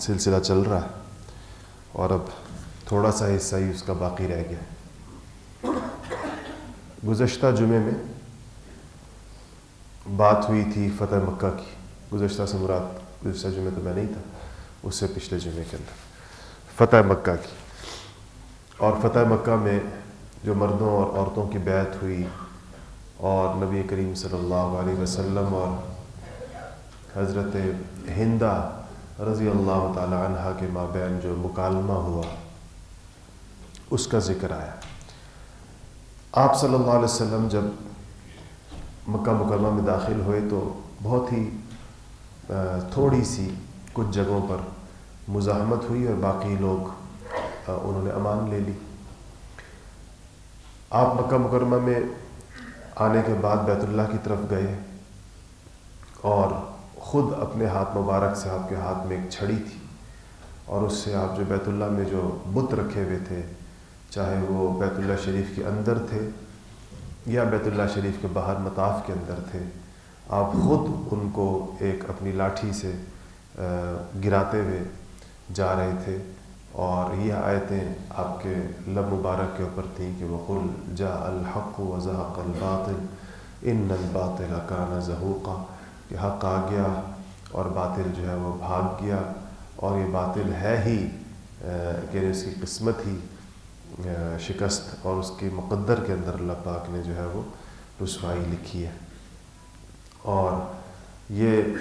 سلسلہ چل رہا ہے اور اب تھوڑا سا حصہ ہی اس کا باقی رہ گیا. گزشتہ جمعے میں بات ہوئی تھی فتح مکہ کی. گزشتہ سے مراد گزشتہ جمعے تو میں نہیں تھا, اس سے پچھلے جمعے کے اندر فتح مکہ کی. اور فتح مکہ میں جو مردوں اور عورتوں کی بیعت ہوئی اور نبی کریم صلی اللہ علیہ وسلم اور حضرت ہندہ رضی اللہ تعالی عنہ کے مابین جو مکالمہ ہوا, اس کا ذکر آیا. آپ صلی اللہ علیہ وسلم جب مکہ مکرمہ میں داخل ہوئے تو بہت ہی تھوڑی سی کچھ جگہوں پر مزاحمت ہوئی اور باقی لوگ انہوں نے امان لے لی. آپ مکہ مکرمہ میں آنے کے بعد بیت اللہ کی طرف گئے اور خود اپنے ہاتھ مبارک سے, آپ کے ہاتھ میں ایک چھڑی تھی اور اس سے آپ جو بیت اللہ میں جو بت رکھے ہوئے تھے, چاہے وہ بیت اللہ شریف کے اندر تھے یا بیت اللہ شریف کے باہر مطاف کے اندر تھے, آپ خود ان کو ایک اپنی لاٹھی سے گراتے ہوئے جا رہے تھے. اور یہ آیتیں آپ کے لب مبارک کے اوپر تھیں کہ وَقُلْ جَاءَ الْحَقُّ وَزَهَقَ الْبَاطِلُ إِنَّ الْبَاطِلَ كَانَ زَهُوقًا, کہ حق آ گیا اور باطل جو ہے وہ بھاگ گیا, اور یہ باطل ہے ہی کہ اس کی قسمت ہی شکست, اور اس کے مقدر کے اندر اللہ پاک نے جو ہے وہ رسوائی لکھی ہے. اور یہ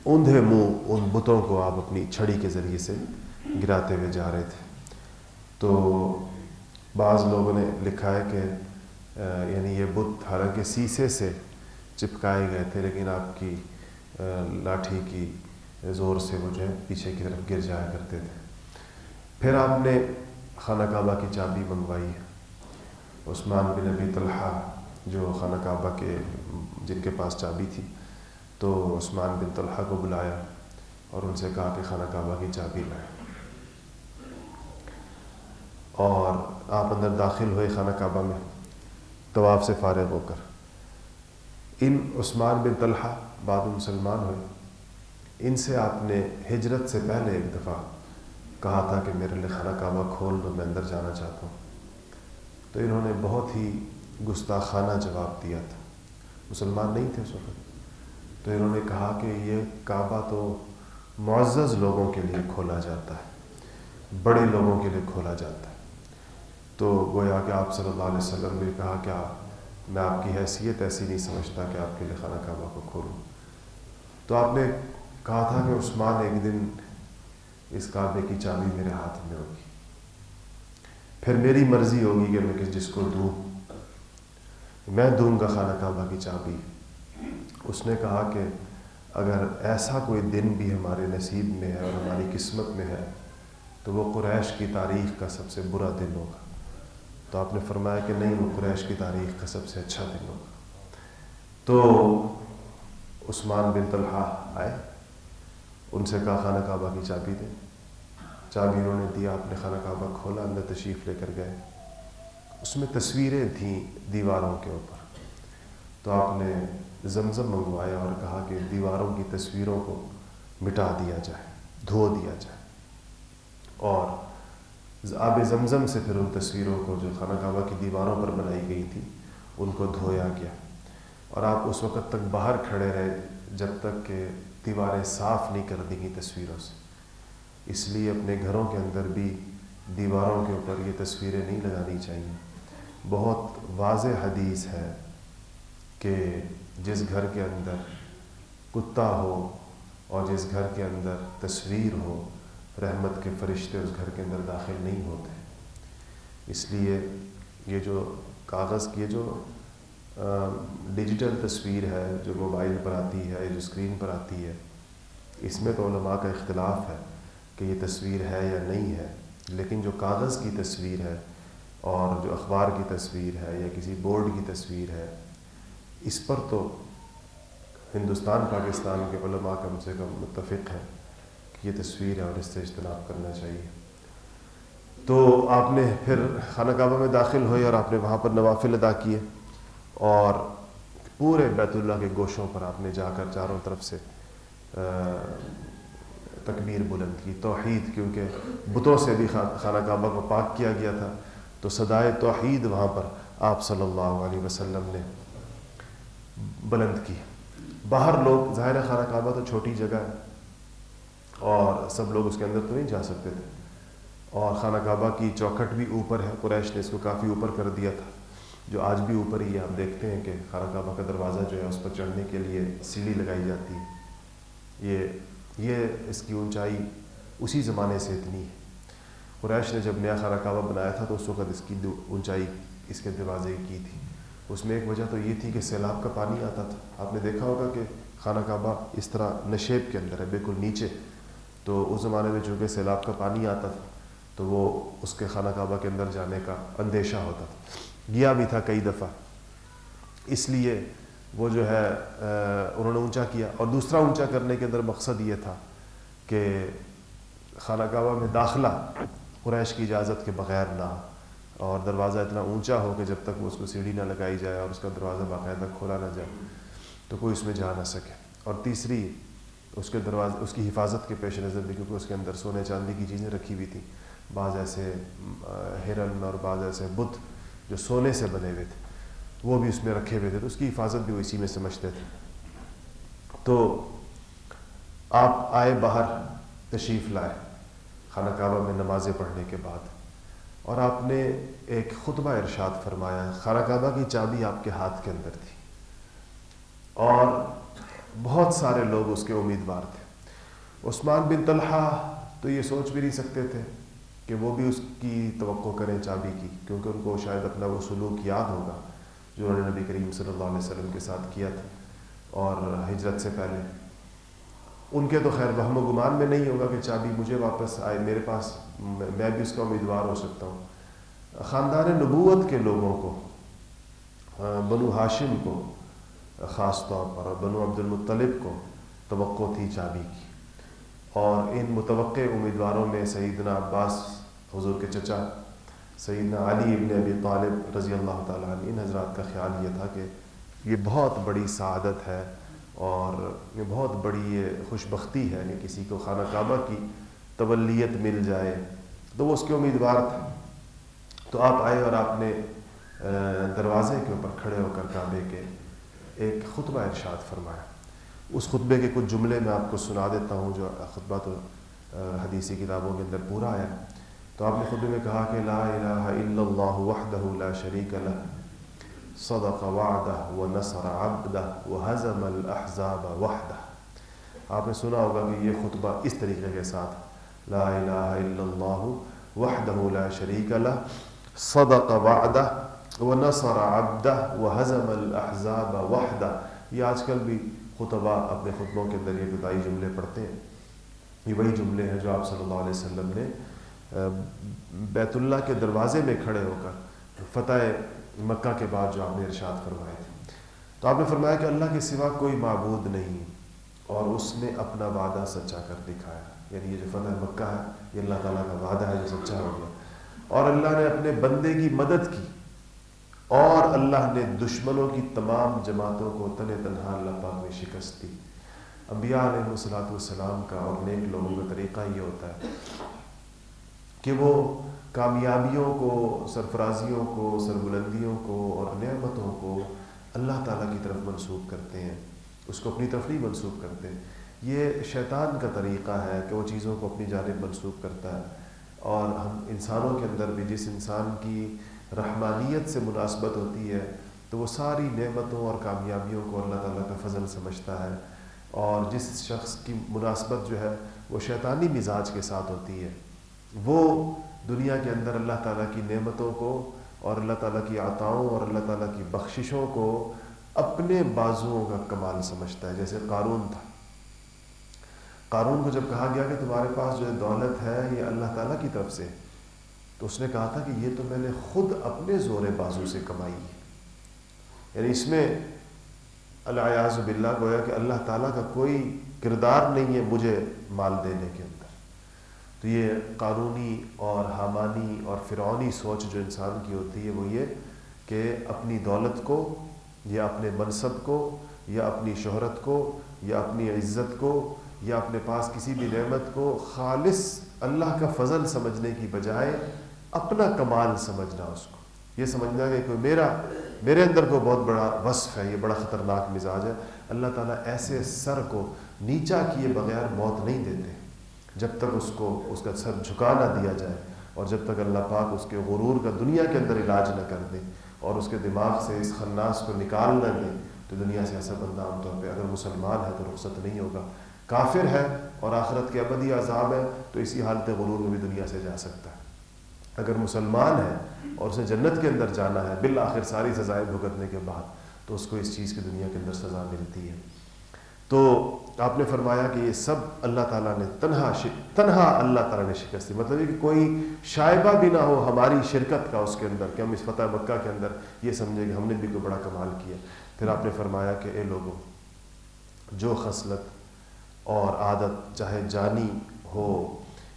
اوندھے منہ ان بتوں کو آپ اپنی چھڑی کے ذریعے سے گراتے ہوئے جا رہے تھے. تو بعض لوگوں نے لکھا ہے کہ یعنی یہ بت حالانکہ سیسے سے چپکائے گئے تھے, لیکن آپ کی لاٹھی کی زور سے وہ جو ہے پیچھے کی طرف گر جایا کرتے تھے. پھر آپ نے خانہ کعبہ کی چابی منگوائی. عثمان بن ابی طلحہ جو خانہ کعبہ کے جن کے پاس چابی تھی, تو عثمان بن طلحہ کو بلایا اور ان سے کہا کہ خانہ کعبہ کی چابی لائیں. اور آپ اندر داخل ہوئے خانہ کعبہ میں طواف سے فارغ ہو کر. ان عثمان بن طلحہ بعد مسلمان ہوئے, ان سے آپ نے ہجرت سے پہلے ایک دفعہ کہا تھا کہ میرے لیے خانہ کعبہ کھول دو, میں اندر جانا چاہتا ہوں. تو انہوں نے بہت ہی گستاخانہ جواب دیا تھا. مسلمان نہیں تھے اس وقت. تو انہوں نے کہا کہ یہ کعبہ تو معزز لوگوں کے لیے کھولا جاتا ہے, بڑے لوگوں کے لیے کھولا جاتا ہے. تو گویا کہ آپ صلی اللہ علیہ وسلم نے کہا کہ میں آپ کی حیثیت ایسی نہیں سمجھتا کہ آپ کے لیے خانہ کعبہ کو کھولوں. تو آپ نے کہا تھا کہ عثمان ایک دن اس کعبے کی چابی میرے ہاتھ میں ہوگی, پھر میری مرضی ہوگی کہ میں جس کو دوں, میں دوں گا خانہ کعبہ کی چابی. اس نے کہا کہ اگر ایسا کوئی دن بھی ہمارے نصیب میں ہے اور ہماری قسمت میں ہے تو وہ قریش کی تاریخ کا سب سے برا دن ہوگا. تو آپ نے فرمایا کہ نہیں, وہ قریش کی تاریخ کا سب سے اچھا دن ہوگا. تو عثمان بن طلحہ آئے, ان سے کہا خانہ کعبہ کی چابی دیں. چابی انہوں نے دیا, آپ نے خانہ کعبہ کھولا, اندر تشریف لے کر گئے. اس میں تصویریں تھیں دیواروں کے اوپر. تو آپ نے زمزم منگوایا اور کہا کہ دیواروں کی تصویروں کو مٹا دیا جائے, دھو دیا جائے. اور آب زمزم سے پھر ان تصویروں کو جو خانہ کعبہ کی دیواروں پر بنائی گئی تھی ان کو دھویا گیا. اور آپ اس وقت تک باہر کھڑے رہے جب تک کہ دیواریں صاف نہیں کر دی گئی تصویروں سے. اس لیے اپنے گھروں کے اندر بھی دیواروں کے اوپر یہ تصویریں نہیں لگانی چاہیے. بہت واضح حدیث ہے کہ جس گھر کے اندر کتا ہو اور جس گھر کے اندر تصویر ہو, رحمت کے فرشتے اس گھر کے اندر داخل نہیں ہوتے. اس لیے یہ جو کاغذ کی جو ڈیجیٹل تصویر ہے جو موبائل پر آتی ہے, جو اسکرین پر آتی ہے, اس میں تو علماء کا اختلاف ہے کہ یہ تصویر ہے یا نہیں ہے. لیکن جو کاغذ کی تصویر ہے اور جو اخبار کی تصویر ہے یا کسی بورڈ کی تصویر ہے, اس پر تو ہندوستان پاکستان کے علماء کم سے کم متفق ہیں کہ یہ تصویر ہے اور اس سے اجتناب کرنا چاہیے. تو آپ نے پھر خانہ کعبہ میں داخل ہوئے اور آپ نے وہاں پر نوافل ادا کیے, اور پورے بیت اللہ کے گوشوں پر آپ نے جا کر چاروں طرف سے تکبیر بلند کی، توحید، کیونکہ بتوں سے بھی خانہ کعبہ کو پاک کیا گیا تھا، تو صدائے توحید وہاں پر آپ صلی اللہ علیہ وسلم نے بلند کی۔ باہر لوگ، ظاہر خانہ کعبہ تو چھوٹی جگہ ہے اور سب لوگ اس کے اندر تو نہیں جا سکتے تھے، اور خانہ کعبہ کی چوکھٹ بھی اوپر ہے، قریش نے اس کو کافی اوپر کر دیا تھا، جو آج بھی اوپر ہی ہے۔ آپ دیکھتے ہیں کہ خانہ کعبہ کا دروازہ جو ہے اس پر چڑھنے کے لیے سیڑھی لگائی جاتی ہے، یہ اس کی اونچائی اسی زمانے سے اتنی ہے۔ قریش نے جب نیا خانہ کعبہ بنایا تھا تو اس وقت اس کی اونچائی اس کے دروازے کی تھی۔ اس میں ایک وجہ تو یہ تھی کہ سیلاب کا پانی آتا تھا، آپ نے دیکھا ہوگا کہ خانہ کعبہ اس طرح نشیب کے اندر ہے، بالکل نیچے، تو اس زمانے میں چونکہ سیلاب کا پانی آتا تھا تو وہ اس کے خانہ کعبہ کے اندر جانے کا اندیشہ ہوتا تھا، گیا بھی تھا کئی دفعہ، اس لیے وہ جو ہے انہوں نے اونچا کیا۔ اور دوسرا اونچا کرنے کے اندر مقصد یہ تھا کہ خانہ کعبہ میں داخلہ قریش کی اجازت کے بغیر نہ ہو، اور دروازہ اتنا اونچا ہو کہ جب تک وہ اس کو سیڑھی نہ لگائی جائے اور اس کا دروازہ باقاعدہ کھولا نہ جائے تو کوئی اس میں جا نہ سکے۔ اور تیسری اس کے دروازے، اس کی حفاظت کے پیش نظر بھی، کیونکہ اس کے اندر سونے چاندی کی چیزیں رکھی ہوئی تھیں، بعض ایسے ہرن اور بعض ایسے بت جو سونے سے بنے ہوئے تھے وہ بھی اس میں رکھے ہوئے تھے، تو اس کی حفاظت بھی وہ اسی میں سمجھتے تھے۔ تو آپ آئے، باہر تشریف لائے خانہ کعبہ میں نمازیں پڑھنے کے بعد، اور آپ نے ایک خطبہ ارشاد فرمایا۔ خانہ کعبہ کی چابی آپ کے ہاتھ کے اندر تھی اور بہت سارے لوگ اس کے امیدوار تھے۔ عثمان بن طلحہ تو یہ سوچ بھی نہیں سکتے تھے کہ وہ بھی اس کی توقع کریں چابی کی، کیونکہ ان کو شاید اپنا وہ سلوک یاد ہوگا جو انہوں نے نبی کریم صلی اللہ علیہ وسلم کے ساتھ کیا تھا اور ہجرت سے پہلے۔ ان کے تو خیر وہم و گمان میں نہیں ہوگا کہ چابی مجھے واپس آئے میرے پاس، میں بھی اس کا امیدوار ہو سکتا ہوں۔ خاندان نبوت کے لوگوں کو، بنو ہاشم کو خاص طور پر اور بنو عبد المطلب کو توقع تھی چابی کی، اور ان متوقع امیدواروں میں سیدنا عباس حضور کے چچا، سیدنا علی ابن ابی طالب رضی اللہ تعالیٰ عنہ، ان حضرات کا خیال یہ تھا کہ یہ بہت بڑی سعادت ہے اور یہ بہت بڑی یہ خوش بختی ہے کہ کسی کو خانہ کعبہ کی تولیت مل جائے، تو وہ اس کے امیدوار تھے۔ تو آپ آئے اور آپ نے دروازے کے اوپر کھڑے ہو کر کعبے کے ایک خطبہ ارشاد فرمایا۔ اس خطبے کے کچھ جملے میں آپ کو سنا دیتا ہوں، جو خطبہ تو حدیثی کتابوں کے اندر پورا آیا۔ تو آپ نے خطبے میں کہا کہ لا الہ الا اللہ وحدہ لا شریک لہ صدق وعدہ ونصر عبدہ وہزم الاحزاب وحدہ۔ آپ نے سنا ہوگا کہ یہ خطبہ اس طریقے کے ساتھ، لا الہ الا اللہ وحدہ لا شریک لہ صدق وعدہ ونصر عبدہ وہزم الاحزاب وحدہ۔ یہ آج کل بھی خطبہ اپنے خطبوں کے اندر یہ ابتدائی جملے پڑھتے ہیں، یہ وہی جملے ہیں جو آپ صلی اللہ علیہ وسلم نے بیت اللہ کے دروازے میں کھڑے ہو کر فتح مکہ کے بعد جو آپ نے ارشاد فرمائے تھے۔ تو آپ نے فرمایا کہ اللہ کے سوا کوئی معبود نہیں اور اس نے اپنا وعدہ سچا کر دکھایا، یعنی یہ جو فتح مکہ ہے یہ اللہ تعالیٰ کا وعدہ ہے جو سچا ہو گیا، اور اللہ نے اپنے بندے کی مدد کی، اور اللہ نے دشمنوں کی تمام جماعتوں کو تن تنہا اللہ پاک نے شکست دی۔ انبیاء علیہ الصلوۃ والسلام کا اور نیک لوگوں کا طریقہ یہ ہوتا ہے کہ وہ کامیابیوں کو، سرفرازیوں کو، سربلندیوں کو اور نعمتوں کو اللہ تعالیٰ کی طرف منسوب کرتے ہیں، اس کو اپنی طرف نہیں منسوب کرتے۔ یہ شیطان کا طریقہ ہے کہ وہ چیزوں کو اپنی جانب منسوب کرتا ہے، اور ہم انسانوں کے اندر بھی جس انسان کی رحمانیت سے مناسبت ہوتی ہے تو وہ ساری نعمتوں اور کامیابیوں کو اللہ تعالیٰ کا فضل سمجھتا ہے، اور جس شخص کی مناسبت جو ہے وہ شیطانی مزاج کے ساتھ ہوتی ہے وہ دنیا کے اندر اللہ تعالیٰ کی نعمتوں کو اور اللہ تعالیٰ کی عطاؤں اور اللہ تعالیٰ کی بخششوں کو اپنے بازوؤں کا کمال سمجھتا ہے۔ جیسے قارون تھا، قارون کو جب کہا گیا کہ تمہارے پاس جو دولت ہے یہ اللہ تعالیٰ کی طرف سے، تو اس نے کہا تھا کہ یہ تو میں نے خود اپنے زور بازو سے کمائی ہے، یعنی اس میں العیاذ باللہ گویا کہ اللہ تعالیٰ کا کوئی کردار نہیں ہے مجھے مال دینے کے اندر۔ تو یہ قارونی اور حامانی اور فرعونی سوچ جو انسان کی ہوتی ہے وہ یہ کہ اپنی دولت کو یا اپنے منصب کو یا اپنی شہرت کو یا اپنی عزت کو یا اپنے پاس کسی بھی نعمت کو خالص اللہ کا فضل سمجھنے کی بجائے اپنا کمال سمجھنا، اس کو یہ سمجھنا کہ کوئی میرے اندر کو بہت بڑا وصف ہے، یہ بڑا خطرناک مزاج ہے۔ اللہ تعالیٰ ایسے سر کو نیچا کیے بغیر موت نہیں دیتے جب تک اس کو اس کا سر جھکا نہ دیا جائے، اور جب تک اللہ پاک اس کے غرور کا دنیا کے اندر علاج نہ کر دے اور اس کے دماغ سے اس خناس کو نکال نہ دے، تو دنیا سے ایسا بندہ عام طور پہ اگر مسلمان ہے تو رخصت نہیں ہوگا۔ کافر ہے اور آخرت کے ابدی عذاب ہے تو اسی حالت غرور میں بھی دنیا سے جا سکتا ہے۔ اگر مسلمان ہے اور اسے جنت کے اندر جانا ہے بالآخر ساری سزائیں بھگتنے کے بعد، تو اس کو اس چیز کی دنیا کے اندر سزا ملتی ہے۔ تو آپ نے فرمایا کہ یہ سب اللہ تعالیٰ نے تنہا اللہ تعالیٰ نے شکست دی، مطلب یہ کہ کوئی شائبہ بھی نہ ہو ہماری شرکت کا اس کے اندر، کہ ہم اس فتح مکہ کے اندر یہ سمجھیں کہ ہم نے بھی کوئی بڑا کمال کیا۔ پھر آپ نے فرمایا کہ اے لوگوں، جو خصلت اور عادت چاہے جانی ہو،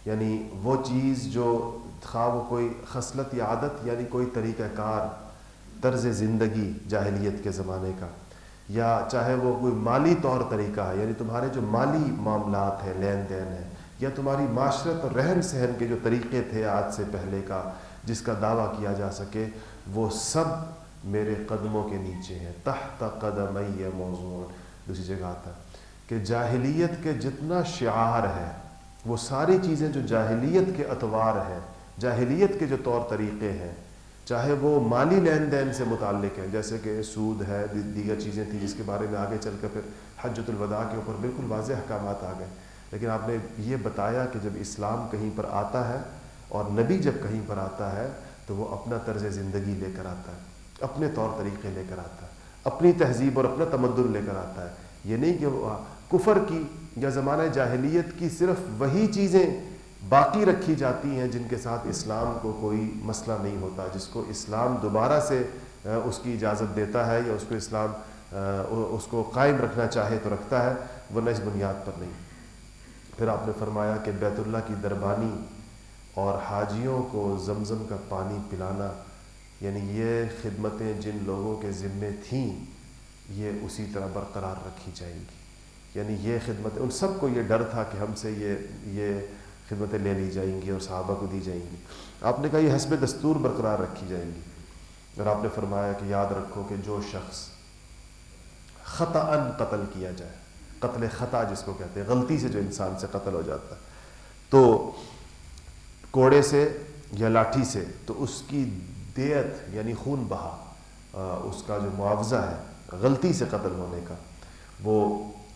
یعنی وہ چیز جو خواہ وہ کوئی خصلت یا عادت یعنی کوئی طریقہ کار، طرز زندگی جاہلیت کے زمانے کا، یا چاہے وہ کوئی مالی طور طریقہ ہے، یعنی تمہارے جو مالی معاملات ہیں، لین دین ہے، یا تمہاری معاشرت اور رہن سہن کے جو طریقے تھے آج سے پہلے کا جس کا دعویٰ کیا جا سکے، وہ سب میرے قدموں کے نیچے ہیں۔ تحت قدمی موضوع، دوسری جگہ آتا ہے کہ جاہلیت کے جتنا شعار ہے، وہ ساری چیزیں جو جاہلیت کے اطوار ہیں، جاہلیت کے جو طور طریقے ہیں، چاہے وہ مالی لین دین سے متعلق ہیں، جیسے کہ سود ہے، دیگر چیزیں تھیں جس کے بارے میں آگے چل کر پھر حجۃ الوداع کے اوپر بالکل واضح احکامات آ گئے، لیکن آپ نے یہ بتایا کہ جب اسلام کہیں پر آتا ہے اور نبی جب کہیں پر آتا ہے تو وہ اپنا طرز زندگی لے کر آتا ہے، اپنے طور طریقے لے کر آتا ہے، اپنی تہذیب اور اپنا تمدن لے کر آتا ہے۔ یہ نہیں کہ وہ کفر کی یا زمانہ جاہلیت کی صرف وہی چیزیں باقی رکھی جاتی ہیں جن کے ساتھ اسلام کو کوئی مسئلہ نہیں ہوتا، جس کو اسلام دوبارہ سے اس کی اجازت دیتا ہے یا اس کو اسلام اس کو قائم رکھنا چاہے تو رکھتا ہے، ورنہ اس بنیاد پر نہیں۔ پھر آپ نے فرمایا کہ بیت اللہ کی دربانی اور حاجیوں کو زمزم کا پانی پلانا، یعنی یہ خدمتیں جن لوگوں کے ذمے تھیں یہ اسی طرح برقرار رکھی جائیں گی، یعنی یہ خدمتیں ان سب کو یہ ڈر تھا کہ ہم سے یہ خدمتیں لے لی جائیں گی اور صحابہ کو دی جائیں گی۔ آپ نے کہا یہ حسب دستور برقرار رکھی جائیں گی، اور آپ نے فرمایا کہ یاد رکھو کہ جو شخص خطأً قتل کیا جائے، قتل خطا جس کو کہتے ہیں، غلطی سے جو انسان سے قتل ہو جاتا ہے تو کوڑے سے یا لاٹھی سے، تو اس کی دیت یعنی خون بہا، اس کا جو معاوضہ ہے غلطی سے قتل ہونے کا، وہ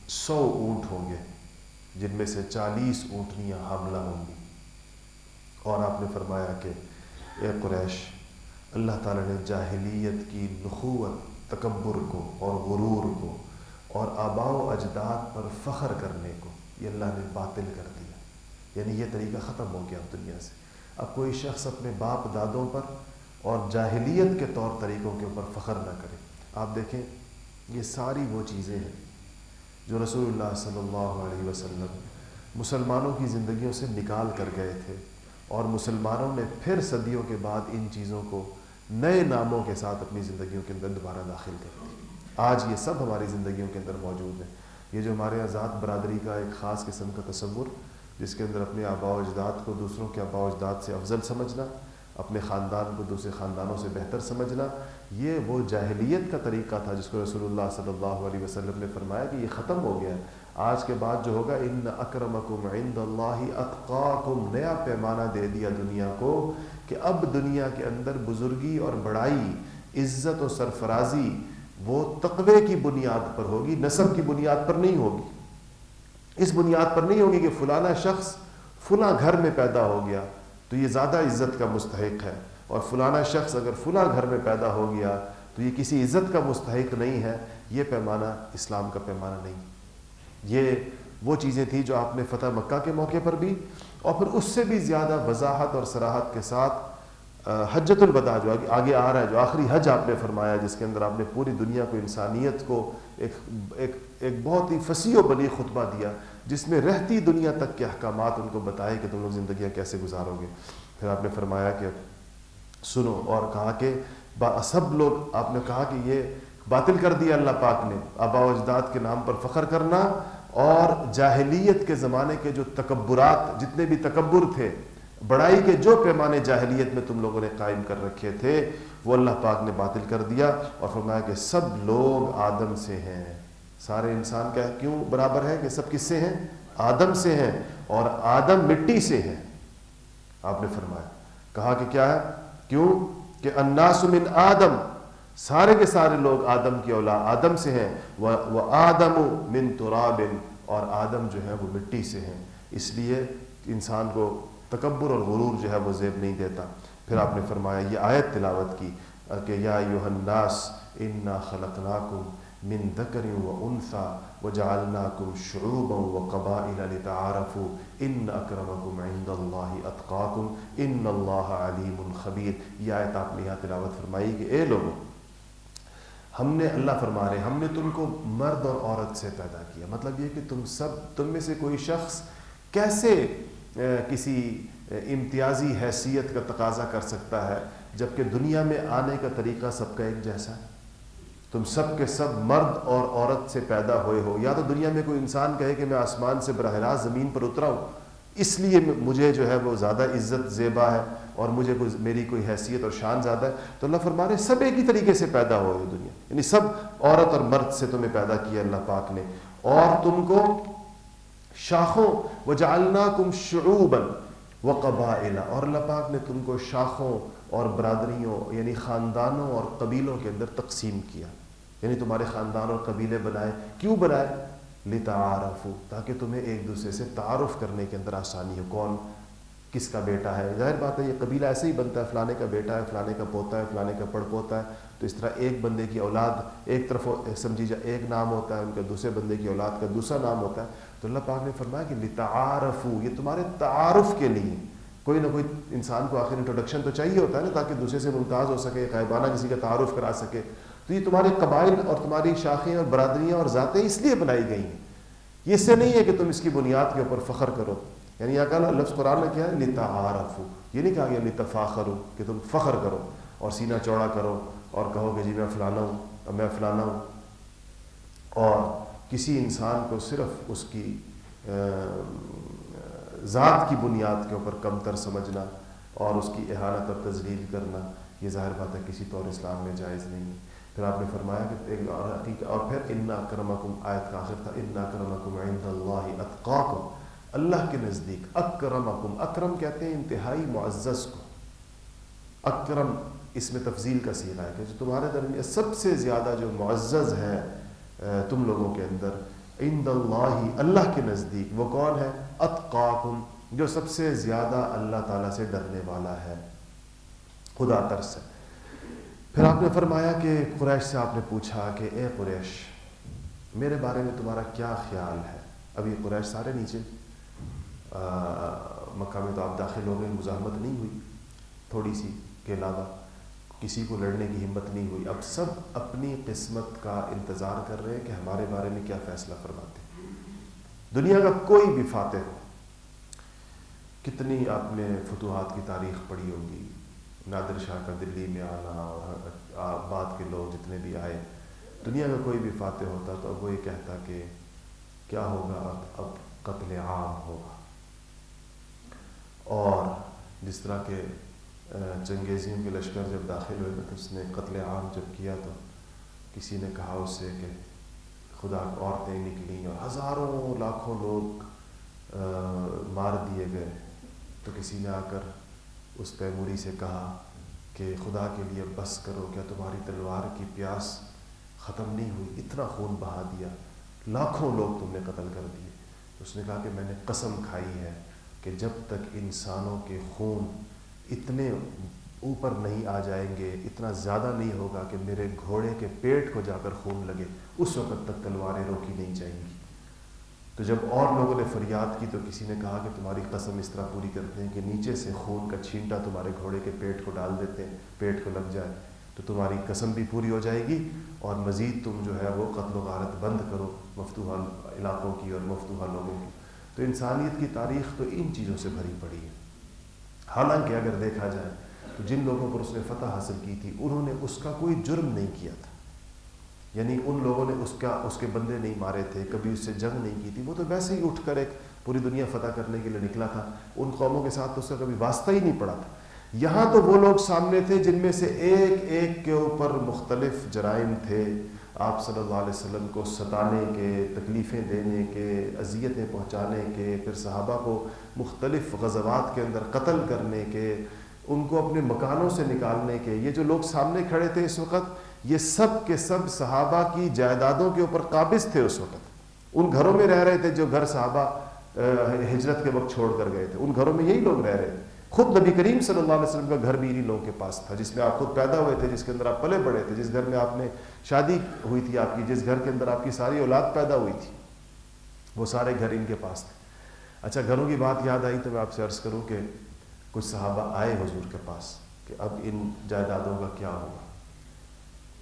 100 اونٹ ہوں گے جن میں سے 40 اونٹنیاں حاملہ ہوں گی۔ اور آپ نے فرمایا کہ اے قریش، اللہ تعالیٰ نے جاہلیت کی نخوت، تکبر کو اور غرور کو اور آباء و اجداد پر فخر کرنے کو یہ اللہ نے باطل کر دیا، یعنی یہ طریقہ ختم ہو گیا اب دنیا سے۔ اب کوئی شخص اپنے باپ دادوں پر اور جاہلیت کے طور طریقوں کے اوپر فخر نہ کرے۔ آپ دیکھیں یہ ساری وہ چیزیں ہیں جو رسول اللہ صلی اللہ علیہ وسلم مسلمانوں کی زندگیوں سے نکال کر گئے تھے، اور مسلمانوں نے پھر صدیوں کے بعد ان چیزوں کو نئے ناموں کے ساتھ اپنی زندگیوں کے اندر دوبارہ داخل کر دیا۔ آج یہ سب ہماری زندگیوں کے اندر موجود ہے۔ یہ جو ہمارے ذات برادری کا ایک خاص قسم کا تصور، جس کے اندر اپنے آباء و اجداد کو دوسروں کے آباء و اجداد سے افضل سمجھنا، اپنے خاندان کو دوسرے خاندانوں سے بہتر سمجھنا، یہ وہ جاہلیت کا طریقہ تھا جس کو رسول اللہ صلی اللہ علیہ وسلم نے فرمایا کہ یہ ختم ہو گیا ہے۔ آج کے بعد جو ہوگا ان اکرمکم عند اللہ اتقاکم، نیا پیمانہ دے دیا دنیا کو کہ اب دنیا کے اندر بزرگی اور بڑائی، عزت و سرفرازی وہ تقوی کی بنیاد پر ہوگی، نسب کی بنیاد پر نہیں ہوگی۔ اس بنیاد پر نہیں ہوگی کہ فلانا شخص فلاں گھر میں پیدا ہو گیا تو یہ زیادہ عزت کا مستحق ہے، اور فلانا شخص اگر فلاں گھر میں پیدا ہو گیا تو یہ کسی عزت کا مستحق نہیں ہے۔ یہ پیمانہ اسلام کا پیمانہ نہیں۔ یہ وہ چیزیں تھیں جو آپ نے فتح مکہ کے موقع پر بھی، اور پھر اس سے بھی زیادہ وضاحت اور صراحت کے ساتھ حجۃ الوداع جو آگے آ رہا ہے، جو آخری حج آپ نے فرمایا، جس کے اندر آپ نے پوری دنیا کو، انسانیت کو ایک بہت ہی فصیح و بلیغ خطبہ دیا، جس میں رہتی دنیا تک کے احکامات ان کو بتائے کہ تم لوگ زندگیاں کیسے گزارو گے۔ پھر آپ نے فرمایا کہ سنو، اور کہا کہ سب لوگ، آپ نے کہا کہ یہ باطل کر دیا اللہ پاک نے آباء و اجداد کے نام پر فخر کرنا اور جاہلیت کے زمانے کے جو تکبرات، جتنے بھی تکبر تھے، بڑائی کے جو پیمانے جاہلیت میں تم لوگوں نے قائم کر رکھے تھے، وہ اللہ پاک نے باطل کر دیا اور فرمایا کہ سب لوگ آدم سے ہیں. سارے انسان کا کیوں برابر ہے کہ سب کس سے ہیں؟ آدم سے ہیں، اور آدم مٹی سے ہیں. آپ نے فرمایا، کہا کہ کیا ہے؟ کیوں کہ الناس من آدم، سارے کے سارے لوگ آدم کی اولاد، آدم سے ہیں. وآدم من تراب، اور آدم جو ہے وہ مٹی سے ہیں. اس لیے انسان کو تکبر اور غرور جو ہے وہ زیب نہیں دیتا. پھر آپ نے فرمایا، یہ آیت تلاوت کی کہ یا ایھا الناس انا خلقناکم من ذکر و انثی وجعلناکم شعوبا وقبائل لتعارفوا ان اکرمکم عند اللہ اتقاکم ان اللہ علیم خبیر. یہ آیت آپ نے یہاں تلاوت فرمائی کہ اے لوگوں، ہم نے، اللہ فرما رہے ہیں، ہم نے تم کو مرد اور عورت سے پیدا کیا. مطلب یہ کہ تم میں سے کوئی شخص کیسے کسی امتیازی حیثیت کا تقاضا کر سکتا ہے جبکہ دنیا میں آنے کا طریقہ سب کا ایک جیسا ہے. تم سب کے سب مرد اور عورت سے پیدا ہوئے ہو. یا تو دنیا میں کوئی انسان کہے کہ میں آسمان سے براہ راست زمین پر اترا ہوں، اس لیے مجھے جو ہے وہ زیادہ عزت زیبا ہے اور مجھے میری کوئی حیثیت اور شان زیادہ ہے. تو اللہ فرما رہے سب ایک ہی طریقے سے پیدا ہوئے دنیا، یعنی سب عورت اور مرد سے تمہیں پیدا کیا اللہ پاک نے، اور تم کو شاخوں وجعلناکم شعوبا وقبائل، اور اللہ پاک نے تم کو شاخوں اور برادریوں یعنی خاندانوں اور قبیلوں کے اندر تقسیم کیا. یعنی تمہارے خاندان اور قبیلے بنائے. کیوں بنائے؟ لتعارفوا، تاکہ تمہیں ایک دوسرے سے تعارف کرنے کے اندر آسانی ہو. کون کس کا بیٹا ہے؟ ظاہر بات ہے یہ قبیلہ ایسے ہی بنتا ہے، فلانے کا بیٹا ہے، فلانے کا پوتا ہے، فلانے کا پڑ پوتا ہے. تو اس طرح ایک بندے کی اولاد ایک طرف سمجھی جائے ایک نام ہوتا ہے، ان کا دوسرے بندے کی اولاد کا دوسرا نام ہوتا ہے. تو اللہ پاک نے فرمایا کہ لتعارفوا، یہ تمہارے تعارف کے لیے. کوئی نہ کوئی انسان کو آخر انٹروڈکشن تو چاہیے ہوتا ہے نا، تاکہ دوسرے سے ممتاز ہو سکے، غائبانہ کسی کا تعارف کرا سکے. تو یہ تمہارے قبائل اور تمہاری شاخیں اور برادریاں اور ذاتیں اس لیے بنائی گئی ہیں. یہ اس سے نہیں ہے کہ تم اس کی بنیاد کے اوپر فخر کرو. یعنی یہ کہا لفظ قرآن نے کیا ہے؟ لتعارفوا. یہ نہیں کہا گیا لتفاخروا کہ تم فخر کرو اور سینہ چوڑا کرو اور کہو کہ جی میں فلانا ہوں اور میں فلانا ہوں. اور کسی انسان کو صرف اس کی ذات کی بنیاد کے اوپر کمتر سمجھنا اور اس کی اہانت اور تذلیل کرنا، یہ ظاہر بات ہے کسی طور اسلام میں جائز نہیں ہے. پھر آپ نے فرمایا کہ ایک اور پھر ان اکرمکم، آیت کا آخر تھا ان اکرمکم عند اللہ اتقاکم، اللہ کے نزدیک اکرمکم، اکرم کہتے ہیں انتہائی معزز کو. اکرم اس میں تفضیل کا صیغہ ہے کہ جو تمہارے درمیان سب سے زیادہ جو معزز ہے تم لوگوں کے اندر، عند اللہ، اللہ کے نزدیک، وہ کون ہے؟ اتقاکم، جو سب سے زیادہ اللہ تعالیٰ سے ڈرنے والا ہے، خدا ترس ہے. پھر آپ نے فرمایا کہ قریش سے آپ نے پوچھا کہ اے قریش، میرے بارے میں تمہارا کیا خیال ہے؟ اب یہ قریش سارے نیچے مکہ میں تو آپ داخل ہو گئے، مزاحمت نہیں ہوئی تھوڑی سی کے علاوہ، کسی کو لڑنے کی ہمت نہیں ہوئی. اب سب اپنی قسمت کا انتظار کر رہے ہیں کہ ہمارے بارے میں کیا فیصلہ فرماتے ہیں. دنیا کا کوئی بھی فاتح ہو، کتنی آپ نے فتوحات کی تاریخ پڑھی ہوگی، نادر شاہ کا دلی میں آنا اور بعد کے لوگ جتنے بھی آئے، دنیا کا کوئی بھی فاتح ہوتا تو اب وہ یہ کہتا کہ کیا ہوگا، اب قتل عام ہوگا. اور جس طرح کے چنگیزیوں کے لشکر جب داخل ہوئے تو اس نے قتل عام جب کیا تو کسی نے کہا اس سے کہ خدا، عورتیں نکلیں اور ہزاروں لاکھوں لوگ مار دیے گئے. تو کسی نے آ کر اس تیموری سے کہا کہ خدا کے لیے بس کرو، کیا تمہاری تلوار کی پیاس ختم نہیں ہوئی؟ اتنا خون بہا دیا، لاکھوں لوگ تم نے قتل کر دیے. اس نے کہا کہ میں نے قسم کھائی ہے کہ جب تک انسانوں کے خون اتنے اوپر نہیں آ جائیں گے، اتنا زیادہ نہیں ہوگا کہ میرے گھوڑے کے پیٹ کو جا کر خون لگے، اس وقت تک تلواریں روکی نہیں جائیں گی. تو جب اور لوگوں نے فریاد کی تو کسی نے کہا کہ تمہاری قسم اس طرح پوری کرتے ہیں کہ نیچے سے خون کا چھینٹا تمہارے گھوڑے کے پیٹ کو ڈال دیتے ہیں، پیٹ کو لگ جائے تو تمہاری قسم بھی پوری ہو جائے گی، اور مزید تم جو ہے وہ قتل و غارت بند کرو مفتوحہ علاقوں کی اور مفتوحہ لوگوں کی. تو انسانیت کی تاریخ تو ان چیزوں سے بھری پڑی ہے. حالانکہ اگر دیکھا جائے تو جن لوگوں پر اس نے فتح حاصل کی تھی انہوں نے اس کا کوئی جرم نہیں کیا تھا، یعنی ان لوگوں نے اس کے بندے نہیں مارے تھے، کبھی اس سے جنگ نہیں کی تھی، وہ تو ویسے ہی اٹھ کر ایک پوری دنیا فتح کرنے کے لیے نکلا تھا، ان قوموں کے ساتھ تو اس کا کبھی واسطہ ہی نہیں پڑا تھا۔ یہاں تو وہ لوگ سامنے تھے جن میں سے ایک ایک کے اوپر مختلف جرائم تھے، آپ صلی اللہ علیہ وسلم کو ستانے کے، تکلیفیں دینے کے، اذیتیں پہنچانے کے، پھر صحابہ کو مختلف غزوات کے اندر قتل کرنے کے، ان کو اپنے مکانوں سے نکالنے کے۔ یہ جو لوگ سامنے کھڑے تھے اس وقت، یہ سب کے سب صحابہ کی جائیدادوں کے اوپر قابض تھے اس وقت، ان گھروں میں رہ رہے تھے جو گھر صحابہ ہجرت کے وقت چھوڑ کر گئے تھے، ان گھروں میں یہی لوگ رہ رہے تھے۔ خود نبی کریم صلی اللہ علیہ وسلم کا گھر بھی انہی لوگوں کے پاس تھا، جس میں آپ خود پیدا ہوئے تھے، جس کے اندر آپ پلے بڑے تھے، جس گھر میں آپ نے شادی ہوئی تھی آپ کی، جس گھر کے اندر آپ کی ساری اولاد پیدا ہوئی تھی، وہ سارے گھر ان کے پاس تھے۔ اچھا، گھروں کی بات یاد آئی تو میں آپ سے عرض کروں کہ کچھ صحابہ آئے حضور کے پاس کہ اب ان جائیدادوں کا کیا ہوگا،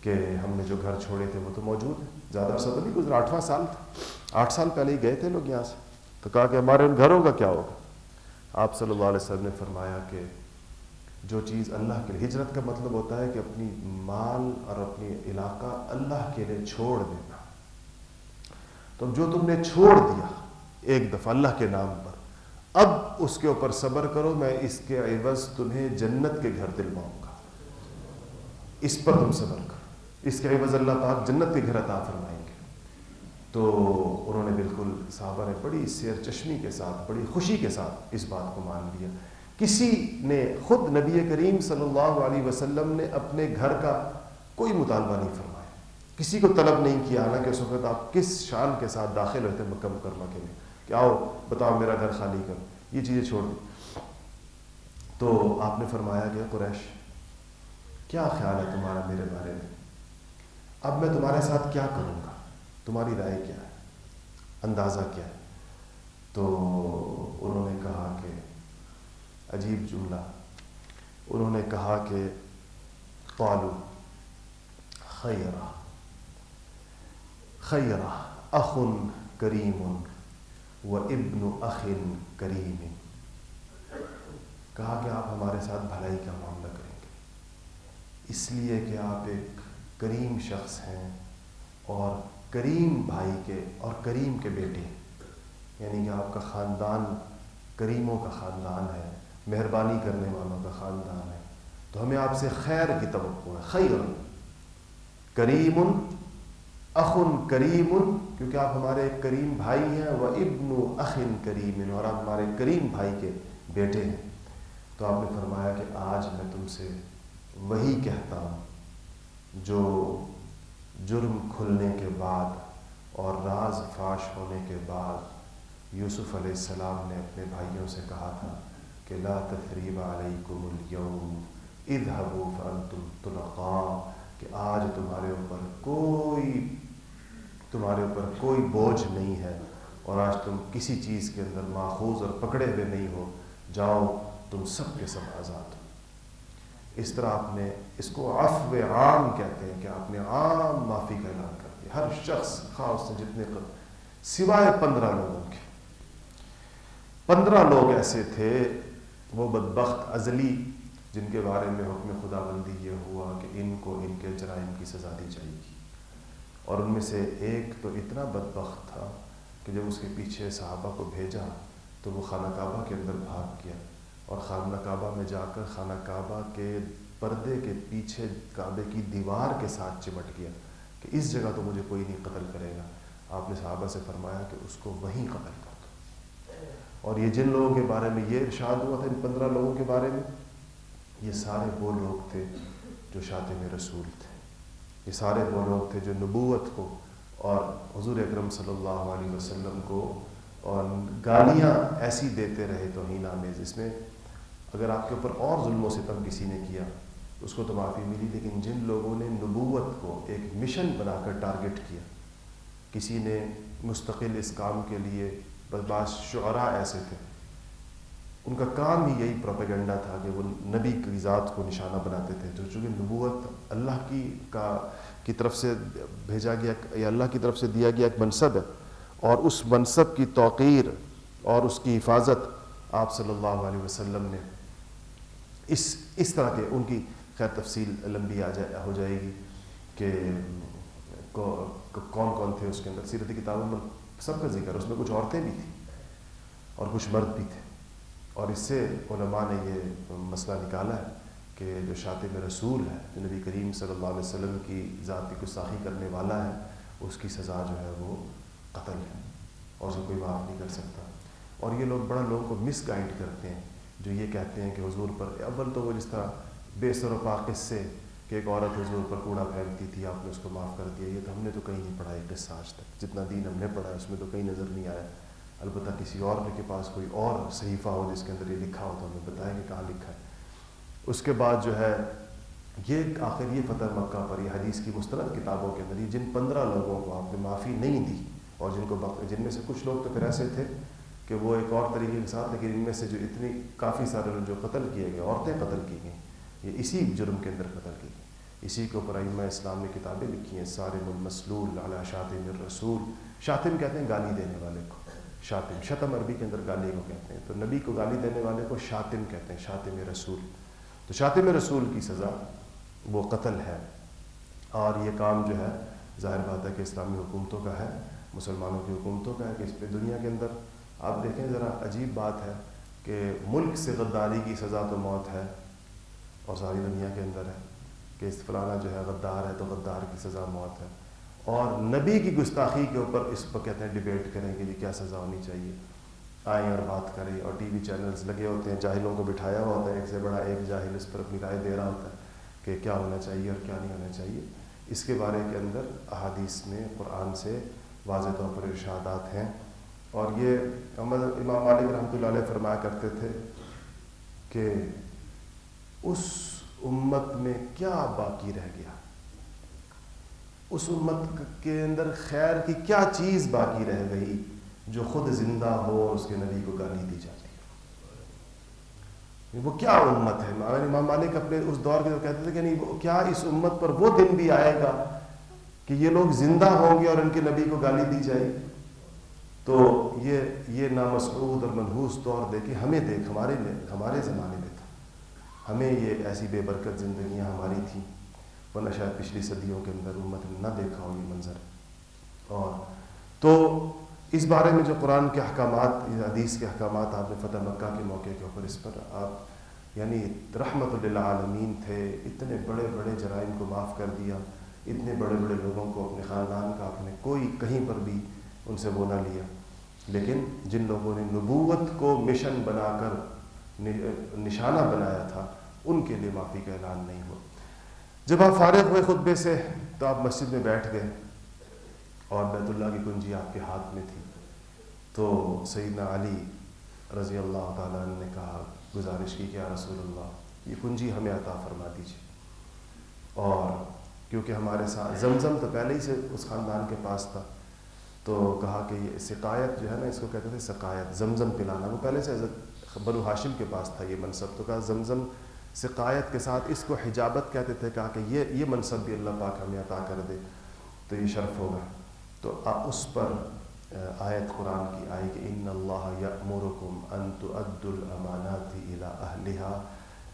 کہ ہم نے جو گھر چھوڑے تھے وہ تو موجود ہیں، زیادہ عرصہ تو نہیں گزرا، 8واں سال تھا، 8 سال پہلے ہی گئے تھے لوگ یہاں سے، تو کہا کہ ہمارے ان گھروں کا کیا ہوگا۔ آپ صلی اللہ علیہ وسلم نے فرمایا کہ جو چیز اللہ کے لیے، ہجرت کا مطلب ہوتا ہے کہ اپنی مال اور اپنی علاقہ اللہ کے لیے چھوڑ دینا، تو جو تم نے چھوڑ دیا ایک دفعہ اللہ کے نام پر، اب اس کے اوپر صبر کرو، میں اس کے عوض تمہیں جنت کے گھر دلواؤں گا، اس پر تم صبر کرو، اس کے عوض اللہ پاک جنت کے گھر عطا فرمائیں گے۔ تو انہوں نے بالکل، صحابہ نے بڑی سیر چشمی کے ساتھ، بڑی خوشی کے ساتھ اس بات کو مان لیا۔ کسی نے، خود نبی کریم صلی اللہ علیہ وسلم نے اپنے گھر کا کوئی مطالبہ نہیں فرمایا، کسی کو طلب نہیں کیا، حالانکہ اس وقت آپ کس شان کے ساتھ داخل ہوئے تھے مکہ مکرمہ کے لیے کہ آؤ بتاؤ میرا گھر خالی کرو، یہ چیزیں چھوڑ دی۔ تو آپ نے فرمایا کہ قریش، کیا خیال ہے تمہارا میرے بارے میں، اب میں تمہارے ساتھ کیا کروں گا، تمہاری رائے کیا ہے، اندازہ کیا ہے؟ تو انہوں نے کہا کہ عجیب جملہ، انہوں نے کہا کہ قالوا خیرہ خیرہ اخ کریم و ابن اخ کریم، کہا کہ آپ ہمارے ساتھ بھلائی کا معاملہ کریں گے، اس لیے کہ آپ ایک کریم شخص ہیں اور کریم بھائی کے اور کریم کے بیٹے، یعنی کہ آپ کا خاندان کریموں کا خاندان ہے، مہربانی کرنے والوں کا خاندان ہے، تو ہمیں آپ سے خیر کی توقع ہے۔ خیر کریم اخ کریم، کیونکہ آپ ہمارے ایک کریم بھائی ہیں، و ابن اخ کریم، اور آپ ہمارے کریم بھائی کے بیٹے ہیں۔ تو آپ نے فرمایا کہ آج میں تم سے وہی کہتا ہوں جو جرم کھلنے کے بعد اور راز فاش ہونے کے بعد یوسف علیہ السلام نے اپنے بھائیوں سے کہا تھا کہ لا تثریب علیکم اليوم اذهبوا فانتم طلقاء، کہ آج تمہارے اوپر کوئی بوجھ نہیں ہے اور آج تم کسی چیز کے اندر ماخوذ اور پکڑے ہوئے نہیں ہو، جاؤ تم سب کے سب آزاد ہو۔ اس طرح آپ نے، اس کو عفو عام کہتے ہیں، کہ آپ نے عام معافی کا اعلان کر دیا، ہر شخص خاص سے جتنے سوائے 15 لوگوں کے۔ 15 لوگ ایسے تھے وہ بدبخت ازلی، جن کے بارے میں حکم خدا بندی یہ ہوا کہ ان کو ان کے جرائم کی سزا دی جائے گی، اور ان میں سے ایک تو اتنا بدبخت تھا کہ جب اس کے پیچھے صحابہ کو بھیجا تو وہ خانہ کعبہ کے اندر بھاگ گیا، اور خانہ کعبہ میں جا کر خانہ کعبہ کے پردے کے پیچھے کعبے کی دیوار کے ساتھ چمٹ گیا کہ اس جگہ تو مجھے کوئی نہیں قتل کرے گا۔ آپ نے صحابہ سے فرمایا کہ اس کو وہیں قتل کر دو۔ اور یہ جن لوگوں کے بارے میں یہ ارشاد ہوا تھا، ان 15 لوگوں کے بارے میں، یہ سارے وہ لوگ تھے جو شاتم رسول تھے، یہ سارے وہ لوگ تھے جو نبوت کو اور حضور اکرم صلی اللہ علیہ وسلم کو اور گالیاں ایسی دیتے رہے توہین آمیز۔ اس میں اگر آپ کے اوپر اور ظلم و ستم کسی نے کیا اس کو تو معافی ملی، لیکن جن لوگوں نے نبوت کو ایک مشن بنا کر ٹارگٹ کیا، کسی نے مستقل اس کام کے لیے، بس بعض شعراء ایسے تھے ان کا کام ہی یہی پروپیگنڈا تھا کہ وہ نبی کی ذات کو نشانہ بناتے تھے، تو چونکہ نبوت اللہ کی طرف سے بھیجا گیا یا اللہ کی طرف سے دیا گیا ایک منصب ہے، اور اس منصب کی توقیر اور اس کی حفاظت آپ صلی اللہ علیہ وسلم نے اس طرح کے، ان کی خیر تفصیل لمبی ہو جائے گی کہ کون کون تھے اس کے اندر. سیرتی کتابوں میں سب کا ذکر ہے, اس میں کچھ عورتیں بھی تھیں اور کچھ مرد بھی تھے. اور اس سے علماء نے یہ مسئلہ نکالا ہے کہ جو شاتم رسول ہے, جو نبی کریم صلی اللہ علیہ وسلم کی ذات کی گستاخی کرنے والا ہے, اس کی سزا جو ہے وہ قتل ہے اور اسے کوئی معاف نہیں کر سکتا. اور یہ لوگ بڑا لوگوں کو مس گائیڈ کرتے ہیں جو یہ کہتے ہیں کہ حضور پر, اول تو وہ جس طرح بے سر و پا قصے کہ ایک عورت حضور پر کوڑا پھینکتی تھی, آپ نے اس کو معاف کر دیا, یہ تو ہم نے تو کہیں نہیں پڑھا یہ قصہ آج تک. جتنا دین ہم نے پڑھا ہے اس میں تو کہیں نظر نہیں آیا. البتہ کسی اور کے پاس کوئی اور صحیفہ ہو جس کے اندر یہ لکھا ہو تو ہمیں بتائیں کہ کہاں لکھا ہے. اس کے بعد جو ہے یہ آخر یہ فتح مکہ پر, یہ حدیث کی مستند کتابوں کے اندر جن 15 لوگوں کو آپ نے معافی نہیں دی, اور جن میں سے کچھ لوگ تو پھر ایسے تھے کہ وہ ایک اور طریقے کے ساتھ, لیکن ان میں سے جو اتنی کافی سارے لوگ جو قتل کیے گئے, عورتیں قتل کی گئیں, یہ اسی جرم کے اندر قتل کی گئی. اسی کے اوپر ائمہ اسلام نے کتابیں لکھی ہیں, صارم المسلول علی شاتم الرسول. شاتم کہتے ہیں گالی دینے والے کو, شاتم, شتم عربی کے اندر گالی کو کہتے ہیں, تو نبی کو گالی دینے والے کو شاتم کہتے ہیں, شاتم رسول. تو شاتم رسول کی سزا وہ قتل ہے. اور یہ کام جو ہے ظاہر بات ہے کہ اسلامی حکومتوں کا ہے, مسلمانوں کی حکومتوں کا ہے کہ اس پہ دنیا کے اندر آپ دیکھیں ذرا عجیب بات ہے کہ ملک سے غداری کی سزا تو موت ہے, اور ساری دنیا کے اندر ہے کہ اس فلانا جو ہے غدار ہے تو غدار کی سزا موت ہے. اور نبی کی گستاخی کے اوپر اس پر کہتے ہیں ڈیبیٹ کریں کہ جی کیا سزا ہونی چاہیے, آئیں اور بات کریں. اور ٹی وی چینلز لگے ہوتے ہیں, جاہلوں کو بٹھایا ہوا ہوتا ہے, ایک سے بڑا ایک جاہل اس پر اپنی رائے دے رہا ہوتا ہے کہ کیا ہونا چاہیے اور کیا نہیں ہونا چاہیے. اس کے بارے کے اندر احادیث میں قرآن سے واضح طور پر ارشادات ہیں. اور یہ امام مالک رحمۃ اللہ علیہ فرمایا کرتے تھے کہ اس امت میں کیا باقی رہ گیا, اس امت کے اندر خیر کی کیا چیز باقی رہ گئی جو خود زندہ ہو اور اس کے نبی کو گالی دی جاتی ہے. وہ کیا امت ہے. امام مالک اپنے اس دور کے کہتے تھے کہ نہیں, وہ کیا اس امت پر وہ دن بھی آئے گا کہ یہ لوگ زندہ ہوں گے اور ان کے نبی کو گالی دی جائے. تو یہ نامسعود اور منحوس دور دیکھے ہمیں دیکھ, ہمارے زمانے میں تھا, ہمیں یہ ایسی بے برکت زندگیاں ہماری تھیں, ورنہ شاید پچھلی صدیوں کے اندر امت نے نہ دیکھا ہو یہ منظر. اور تو اس بارے میں جو قرآن کے احکامات, حدیث کے احکامات آپ نے فتح مکہ کے موقع کے اوپر اس پر آپ یعنی رحمت للعالمین تھے, اتنے بڑے بڑے جرائم کو معاف کر دیا, اتنے بڑے بڑے لوگوں کو اپنے خاندان کا آپ نے کوئی کہیں پر بھی ان سے وہ نہ لیا. لیکن جن لوگوں نے نبوت کو مشن بنا کر نشانہ بنایا تھا ان کے لیے معافی کا اعلان نہیں ہوا. جب آپ فارغ ہوئے خطبے سے تو آپ مسجد میں بیٹھ گئے اور بیت اللہ کی کنجی آپ کے ہاتھ میں تھی, تو سیدنا علی رضی اللہ تعالیٰ عنہ نے کہا, گزارش کی کہ یا رسول اللہ یہ کنجی ہمیں عطا فرما دیجیے. اور کیونکہ ہمارے ساتھ زمزم تو پہلے ہی سے اس خاندان کے پاس تھا, تو کہا کہ یہ سقایت جو ہے نا, اس کو کہتے تھے سقایت, زمزم پلانا, وہ پہلے سے حضرت بنو ہاشم کے پاس تھا یہ منصب. تو کہا زمزم سقایت کے ساتھ اس کو حجابت کہتے تھے, کہا کہ یہ منصب بھی اللہ پاک ہمیں عطا کر دے تو یہ شرف ہوگا. تو اس پر آیت قرآن کی آئی کہ ان اللہ یأمرکم ان تؤدوا الامانات الی اہلہا,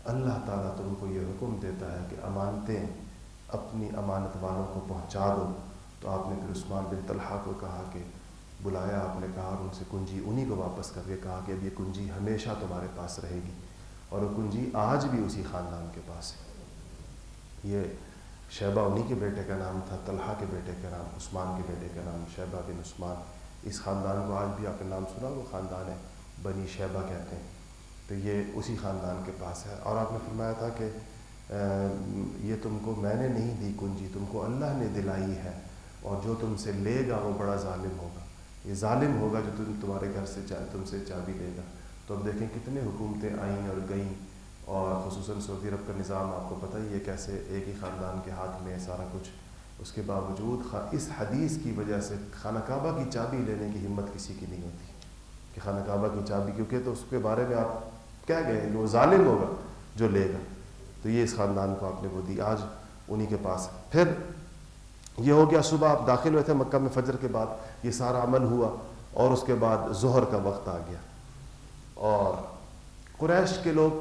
اللہ تعالیٰ تم کو یہ حکم دیتا ہے کہ امانتیں اپنی امانت والوں کو پہنچا دو. تو آپ نے پھر عثمان بن طلحہ کو کہا کہ بلایا, آپ نے کہا اور ان سے کنجی انہی کو واپس کر کے کہا کہ اب یہ کنجی ہمیشہ تمہارے پاس رہے گی, اور وہ کنجی آج بھی اسی خاندان کے پاس ہے. یہ شیبہ انہی کے بیٹے کا نام تھا, طلحہ کے بیٹے کا نام, عثمان کے بیٹے کا نام شیبہ بن عثمان. اس خاندان کو آج بھی آپ نے نام سنا, وہ خاندان ہے بنی شیبہ کہتے ہیں. تو یہ اسی خاندان کے پاس ہے. اور آپ نے فرمایا تھا کہ یہ تم کو میں نے نہیں دی کنجی, تم کو اللہ نے دلائی ہے, اور جو تم سے لے گا وہ بڑا ظالم ہوگا. یہ ظالم ہوگا جو تمہارے گھر سے تم سے چابی لے گا. تو اب دیکھیں کتنے حکومتیں آئیں اور گئیں, اور خصوصاً سعودی عرب کا نظام آپ کو پتہ ہی ہے کیسے ایک ہی خاندان کے ہاتھ میں ہے سارا کچھ. اس کے باوجود اس حدیث کی وجہ سے خانہ کعبہ کی چابی لینے کی ہمت کسی کی نہیں ہوتی کہ خانہ کعبہ کی چابی, کیونکہ تو اس کے بارے میں آپ کہہ گئے کہ وہ ظالم ہوگا جو لے گا. تو یہ اس خاندان کو آپ نے وہ دی, آج انہی کے پاس. پھر یہ ہو گیا, صبح آپ داخل ہوئے تھے مکہ میں فجر کے بعد, یہ سارا عمل ہوا, اور اس کے بعد ظہر کا وقت آ گیا, اور قریش کے لوگ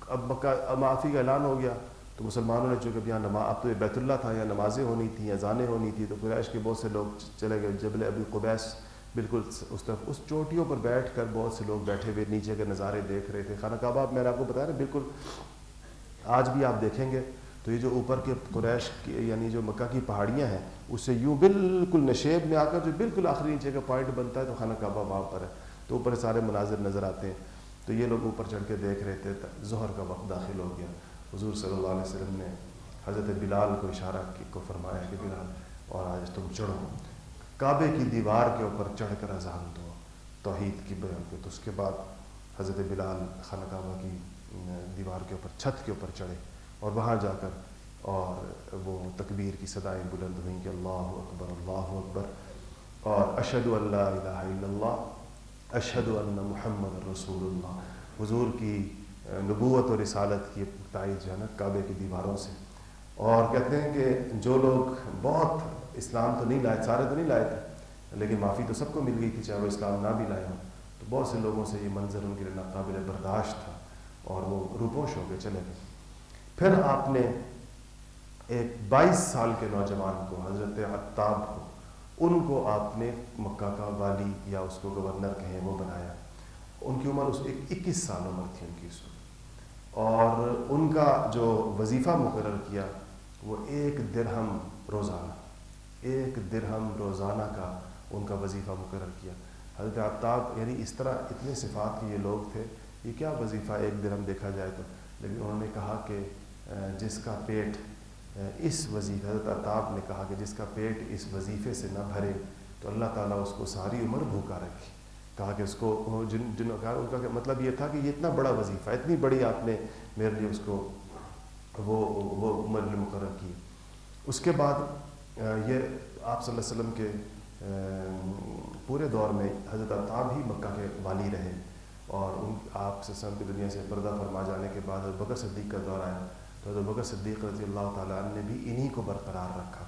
اب معافی کا اعلان ہو گیا, تو مسلمانوں نے چونکہ اب یہاں اب تو یہ بیت اللہ تھا، یہاں نمازیں ہونی تھیں، اذانیں ہونی تھی، تو قریش کے بہت سے لوگ چلے گئے جبل ابی قبیس، بالکل اس طرف اس چوٹیوں پر بیٹھ کر بہت سے لوگ بیٹھے ہوئے نیچے کے نظارے دیکھ رہے تھے. خانہ کعبہ میں نے آپ کو بتایا نا بالکل آج بھی آپ دیکھیں گے تو یہ جو اوپر کے قریش کی یعنی جو مکہ کی پہاڑیاں ہیں اس سے یوں بالکل نشیب میں آ کر جو بالکل آخری نیچے کا پوائنٹ بنتا ہے تو خانہ کعبہ وہاں پر ہے. تو اوپر سارے مناظر نظر آتے ہیں. تو یہ لوگ اوپر چڑھ کے دیکھ رہے تھے. ظہر کا وقت داخل ہو گیا. حضور صلی اللہ علیہ وسلم نے حضرت بلال کو اشارہ کو فرمایا کہ بلال اور آج تم چڑھو کعبے کی دیوار کے اوپر چڑھ کر اذان دو توحید کی بیان پہ. تو اس کے بعد حضرت بلال خانہ کعبہ کی دیوار کے اوپر چھت کے اوپر چڑھے اور وہاں جا کر اور وہ تکبیر کی صدائیں بلند ہوئیں کہ اللہ اکبر اور اشہد ان لا الہ الا اللہ اشہد ان محمد رسول اللہ. حضور کی نبوت اور رسالت کی تائید جو ہے نا کعبے کی دیواروں سے. اور کہتے ہیں کہ جو لوگ بہت اسلام تو نہیں لائے، سارے تو نہیں لائے تھے لیکن معافی تو سب کو مل گئی تھی چاہے وہ اسلام نہ بھی لائے ہوں. تو بہت سے لوگوں سے یہ منظر ان کے لیے ناقابل برداشت تھا اور وہ روپوش ہو کے چلے گئے. پھر آپ نے ایک 22 سال کے نوجوان کو حضرت عتاب کو ان کو آپ نے مکہ کا والی یا اس کو گورنر کہیں وہ بنایا. ان کی عمر اس 21 سال عمر تھی ان کی اس وقت. اور ان کا جو وظیفہ مقرر کیا وہ 1 درہم روزانہ کا ان کا وظیفہ مقرر کیا. حضرت عتاب یعنی اس طرح اتنے صفات کے یہ لوگ تھے، یہ کیا وظیفہ 1 درہم دیکھا جائے تو. لیکن انہوں نے کہا کہ جس کا پیٹ اس وظیفے، حضرت عتاب نے کہا کہ جس کا پیٹ اس وظیفے سے نہ بھرے تو اللہ تعالیٰ اس کو ساری عمر بھوکا رکھے. کہا کہ اس کو جن کا ان کا مطلب یہ تھا کہ یہ اتنا بڑا وظیفہ، اتنی بڑی آپ نے میرے لیے اس کو وہ عمر مقرر کی. اس کے بعد یہ آپ صلی اللہ علیہ وسلم کے پورے دور میں حضرت عتاب ہی مکہ کے والی رہے. اور آپ صلی اللہ علیہ وسلم کی دنیا سے پردہ فرما جانے کے بعد حضرت بکر صدیق کا دور آیا تو حضرت بکر صدیق رضی اللہ تعالیٰ عنہ نے بھی انہی کو برقرار رکھا.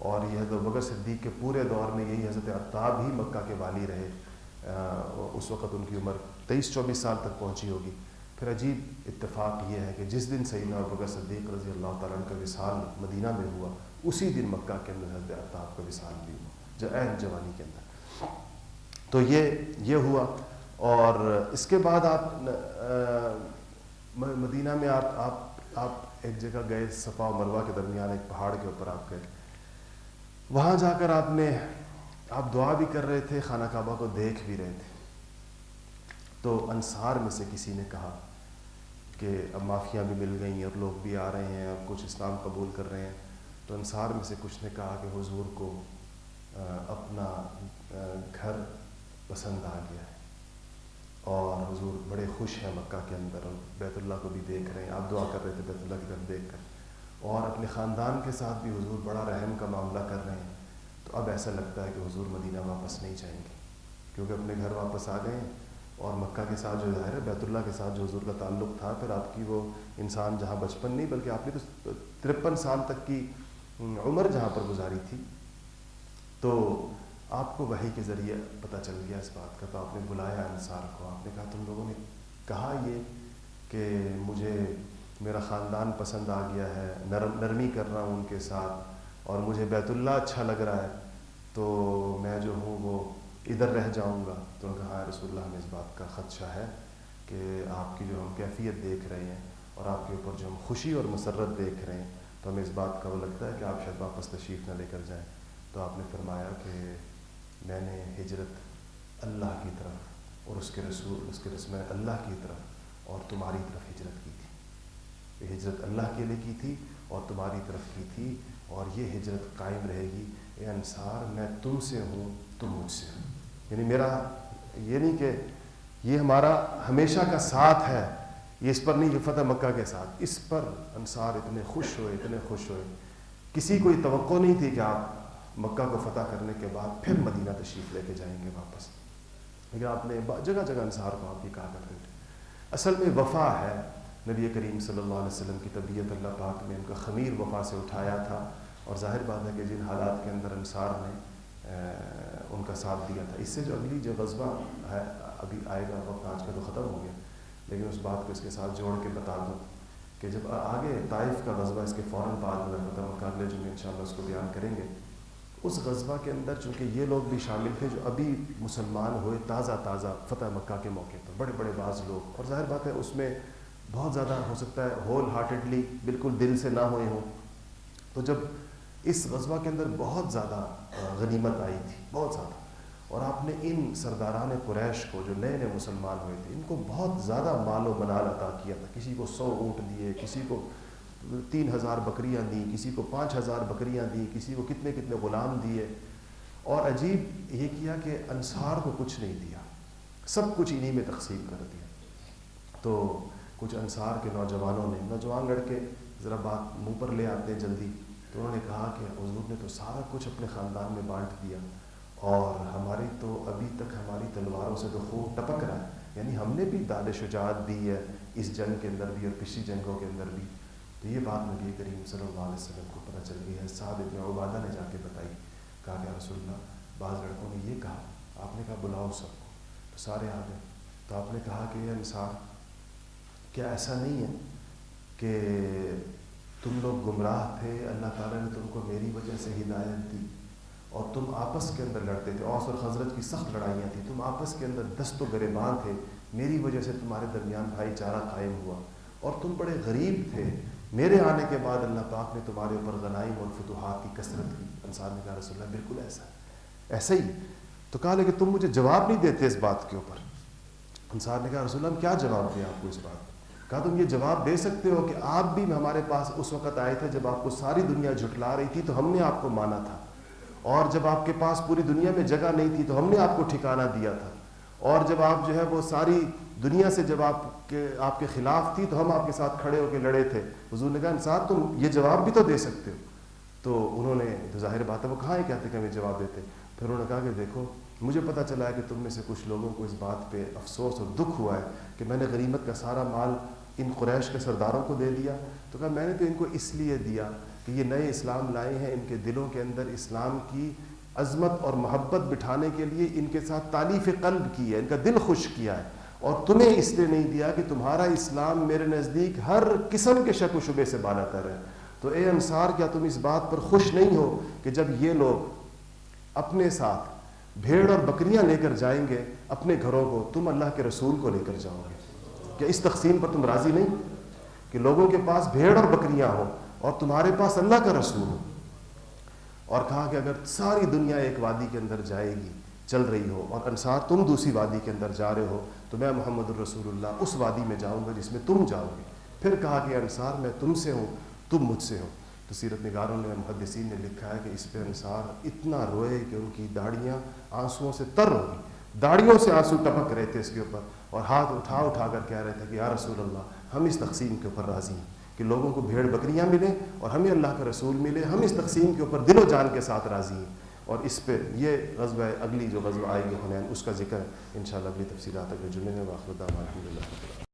اور یہ حضرت بکر صدیق کے پورے دور میں یہی حضرت عتاب ہی مکہ کے والی رہے. اس وقت ان کی عمر 23-24 سال تک پہنچی ہوگی. پھر عجیب اتفاق یہ ہے کہ جس دن سیدنا ابوبکر صدیق رضی اللہ تعالیٰ عنہ کا وصال مدینہ میں ہوا اسی دن مکہ کے اندر حضرت عتاب کا وصال بھی ہوا عین جوانی کے اندر. تو یہ ہوا. اور اس کے بعد آپ مدینہ میں آپ ایک جگہ گئے، صفا و مروہ کے درمیان ایک پہاڑ کے اوپر آپ گئے. وہاں جا کر آپ دعا بھی کر رہے تھے، خانہ کعبہ کو دیکھ بھی رہے تھے. تو انصار میں سے کسی نے کہا کہ اب معافیاں بھی مل گئیں اور لوگ بھی آ رہے ہیں، اب کچھ اسلام قبول کر رہے ہیں. تو انصار میں سے کچھ نے کہا کہ حضور کو اپنا گھر پسند آ گیا ہے اور حضور بڑے خوش ہیں مکہ کے اندر اور بیت اللہ کو بھی دیکھ رہے ہیں. آپ دعا کر رہے تھے بیت اللہ کی طرف دیکھ کر. اور اپنے خاندان کے ساتھ بھی حضور بڑا رحم کا معاملہ کر رہے ہیں. تو اب ایسا لگتا ہے کہ حضور مدینہ واپس نہیں جائیں گے کیونککہ اپنے گھر واپس آ گئے ہیں. اور مکہ کے ساتھ جو ظاہر ہے بیت اللہ کے ساتھ جو حضور کا تعلق تھا، پھر آپ کی وہ انسان جہاں بچپن نہیں بلکہ آپ نے تو 53 سال تک کی عمر جہاں پر گزاری تھی. تو آپ کو وحی کے ذریعے پتہ چل گیا اس بات کا. تو آپ نے بلایا انصار کو. آپ نے کہا تم لوگوں نے کہا یہ کہ مجھے میرا خاندان پسند آ گیا ہے، نرمی کر رہا ہوں ان کے ساتھ اور مجھے بیت اللہ اچھا لگ رہا ہے، تو میں جو ہوں وہ ادھر رہ جاؤں گا. تو انہوں نے کہا رسول اللہ ہمیں اس بات کا خدشہ ہے کہ آپ کی جو ہم کیفیت دیکھ رہے ہیں اور آپ کے اوپر جو ہم خوشی اور مسرت دیکھ رہے ہیں تو ہمیں اس بات کا وہ لگتا ہے کہ آپ شاید واپس تشریف نہ لے کر جائیں. تو آپ نے فرمایا کہ میں نے ہجرت اللہ کی طرف اور اس کے رسول اللہ کی طرف اور تمہاری طرف ہجرت کی تھی. یہ ہجرت اللہ کے لیے کی تھی اور تمہاری طرف کی تھی اور یہ ہجرت قائم رہے گی. اے انصار میں تم سے ہوں تم مجھ سے ہو. یعنی میرا یہ نہیں کہ یہ ہمارا ہمیشہ کا ساتھ ہے، یہ اس پر نہیں کہ فتح مکہ کے ساتھ. اس پر انصار اتنے خوش ہوئے. کسی کو یہ توقع نہیں تھی کہ آپ مکہ کو فتح کرنے کے بعد پھر مدینہ تشریف لے کے جائیں گے واپس. لیکن آپ نے جگہ جگہ انصار کو آپ یہ کہا کرتے تھے. اصل میں وفا ہے. نبی کریم صلی اللہ علیہ وسلم کی طبیعت اللہ پاک نے ان کا خمیر وفا سے اٹھایا تھا. اور ظاہر بات ہے کہ جن حالات کے اندر انصار نے ان کا ساتھ دیا تھا. اس سے جو اگلی جو غزوہ ہے ابھی آئے گا وقت آج کا تو ختم ہو گیا، لیکن اس بات کو اس کے ساتھ جوڑ کے بتا دوں کہ جب آگے طائف کا غزوہ اس کے فوراً بعد میں فتح مکہ اگلے جمعے انشاءاللہ اس کو بیان کریں گے، اس غزوہ کے اندر چونکہ یہ لوگ بھی شامل تھے جو ابھی مسلمان ہوئے تازہ فتح مکہ کے موقع پر، بڑے بڑے بعض لوگ، اور ظاہر بات ہے اس میں بہت زیادہ ہو سکتا ہے ہول ہارٹیڈلی بالکل دل سے نہ ہوئے ہوں، تو جب اس غزوہ کے اندر بہت زیادہ غنیمت آئی تھی، بہت زیادہ، اور آپ نے ان سرداران قریش کو جو نئے نئے مسلمان ہوئے تھے ان کو بہت زیادہ مال و منال عطا کیا تھا، کسی کو 100 اونٹ دیے، کسی کو 3000 بکریاں دیں، کسی کو 5000 بکریاں دیں، کسی کو کتنے کتنے غلام دیے، اور عجیب یہ کیا کہ انصار کو کچھ نہیں دیا، سب کچھ انہی میں تقسیم کر دیا۔ تو کچھ انصار کے نوجوان لڑکے ذرا بات منہ پر لے آتے ہیں جلدی، تو انہوں نے کہا کہ حضور نے تو سارا کچھ اپنے خاندان میں بانٹ دیا، اور ہماری تو ابھی تک ہماری تلواروں سے تو خون ٹپک رہا ہے، یعنی ہم نے بھی داد شجاعت دی ہے اس جنگ کے اندر بھی اور پچھلی جنگوں کے اندر بھی۔ تو یہ بات نبی کریم صلی اللہ علیہ وسلم کو پتہ چل گئی ہے، سعد بن عبادہ نے جا کے بتائی، کہا کہ رسول اللہ بعض لڑکوں نے یہ کہا، آپ نے کہا بلاؤ سب کو، تو سارے آ گئے، تو آپ نے کہا کہ یہ انصار کیا ایسا نہیں ہے کہ تم لوگ گمراہ تھے، اللہ تعالیٰ نے تم کو میری وجہ سے ہدایت دی، اور تم آپس کے اندر لڑتے تھے، اوس اور خزرج کی سخت لڑائیاں تھیں، تم آپس کے اندر دست و گریباں تھے، میری وجہ سے تمہارے درمیان بھائی چارہ قائم ہوا، اور تم بڑے غریب تھے، میرے آنے کے بعد اللہ پاک نے تمہارے اوپر غنائم اور فتوحات کی کثرت کی۔ انصار نے کہا رسول اللہ بالکل ایسا ہی، تو کہا لیکن تم مجھے جواب نہیں دیتے اس بات کے اوپر۔ انصار نے کہا رسول اللہ ہم کیا جواب دیں آپ کو اس بات؟ کہا تم یہ جواب دے سکتے ہو کہ آپ بھی ہمارے پاس اس وقت آئے تھے جب آپ کو ساری دنیا جھٹلا رہی تھی تو ہم نے آپ کو مانا تھا، اور جب آپ کے پاس پوری دنیا میں جگہ نہیں تھی تو ہم نے آپ کو ٹھکانہ دیا تھا، اور جب آپ جو ہے وہ ساری دنیا سے جب آپ کے خلاف تھی تو ہم آپ کے ساتھ کھڑے ہو کے لڑے تھے۔ حضور نے کہا انصار تم یہ جواب بھی تو دے سکتے ہو۔ تو انہوں نے تو ظاہر بات ہے وہ کہاں ہی کہتے کہ ہمیں جواب دیتے۔ پھر انہوں نے کہا کہ دیکھو مجھے پتہ چلا ہے کہ تم میں سے کچھ لوگوں کو اس بات پہ افسوس اور دکھ ہوا ہے کہ میں نے غنیمت کا سارا مال ان قریش کے سرداروں کو دے دیا، تو کہا میں نے تو ان کو اس لیے دیا کہ یہ نئے اسلام لائے ہیں، ان کے دلوں کے اندر اسلام کی عظمت اور محبت بٹھانے کے لیے ان کے ساتھ تالیف قلب کی ہے، ان کا دل خوش کیا ہے، اور تمہیں اس لیے نہیں دیا کہ تمہارا اسلام میرے نزدیک ہر قسم کے شک و شبے سے بالا تر ہے۔ تو اے انصار کیا تم اس بات پر خوش نہیں ہو کہ جب یہ لوگ اپنے ساتھ بھیڑ اور بکریاں لے کر جائیں گے اپنے گھروں کو، تم اللہ کے رسول کو لے کر جاؤ گے؟ کیا اس تقسیم پر تم راضی نہیں کہ لوگوں کے پاس بھیڑ اور بکریاں ہوں اور تمہارے پاس اللہ کا رسول ہو؟ اور کہا کہ اگر ساری دنیا ایک وادی کے اندر جائے گی چل رہی ہو اور انصار تم دوسری وادی کے اندر جا رہے ہو تو میں محمد الرسول اللہ اس وادی میں جاؤں گا جس میں تم جاؤ گے۔ پھر کہا کہ انصار میں تم سے ہوں تم مجھ سے ہو۔ تو سیرت نگاروں نے محدثین نے لکھا ہے کہ اس پہ انصار اتنا روئے کہ ان کی داڑیاں آنسوؤں سے تر ہو گئی، داڑیوں سے آنسو ٹپک رہے تھے اس کے اوپر، اور ہاتھ اٹھا کر کہہ رہے تھے کہ یا رسول اللہ ہم اس تقسیم کے اوپر راضی ہیں کہ لوگوں کو بھیڑ بکریاں ملیں اور ہمیں اللہ کا رسول ملے، ہم اس تقسیم کے اوپر دل و جان کے ساتھ راضی ہیں۔ اور اس پہ یہ غزوہ اگلی جو غزوہ آئے گی حنین اس کا ذکر انشاءاللہ اگلی تفصیلات اگلے جمعے میں۔ وآخر دعوانا الحمدللہ۔